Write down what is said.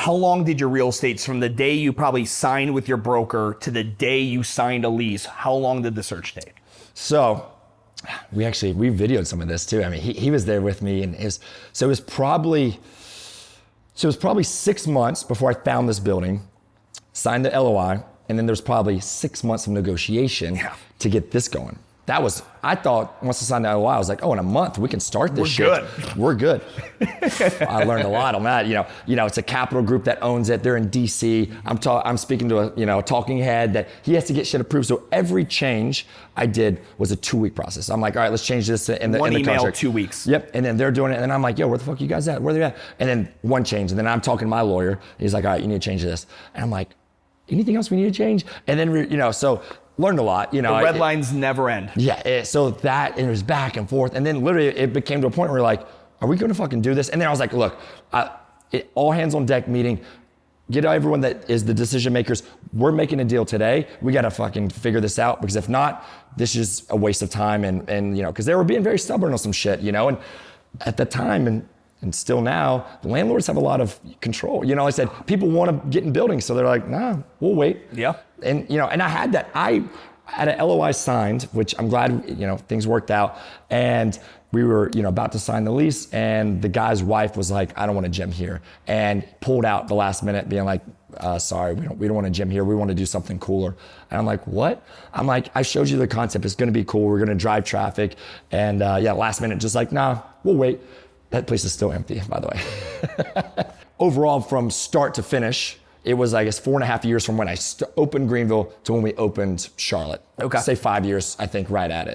how long did your real estates, from the day you probably signed with your broker to the day you signed a lease, how long did the search take? So we videoed some of this too. I mean, he was there with me, and it was probably 6 months before I found this building, signed the LOI, and then there's probably 6 months of negotiation to get this going. I thought once I signed the LOI, I was like, oh, in a month we can start this shit. We're good. I learned a lot on that. You know, it's a capital group that owns it. They're in DC. I'm speaking to a talking head that he has to get shit approved. So every change I did was a 2-week process. I'm like, all right, let's change this in the email, contract. 2 weeks. Yep. And then they're doing it, and then I'm like, yo, where the fuck you guys at? Where they at? And then one change, and then I'm talking to my lawyer. He's like, all right, you need to change this. And I'm like, anything else we need to change? And then so. Learned a lot, The red lines never end. Yeah, so that, and it was back and forth. And then literally it became to a point where we're like, are we gonna fucking do this? And then I was like, look, all hands on deck meeting, get everyone that is the decision makers. We're making a deal today. We gotta fucking figure this out, because if not, this is a waste of time. And because they were being very stubborn on some shit, and at the time, and still now, the landlords have a lot of control. I said, people want to get in buildings, so they're like, nah, we'll wait. Yeah. And and I had that. I had an LOI signed, which I'm glad, things worked out. And we were, about to sign the lease, and the guy's wife was like, I don't want a gym here, and pulled out the last minute, being like, sorry, we don't want a gym here. We want to do something cooler. And I'm like, what? I'm like, I showed you the concept. It's going to be cool. We're going to drive traffic. And last minute, just like, nah, we'll wait. That place is still empty, by the way. Overall, from start to finish, it was, I guess, 4.5 years from when I opened Greenville to when we opened Charlotte. Okay. Say 5 years, I think, right at it.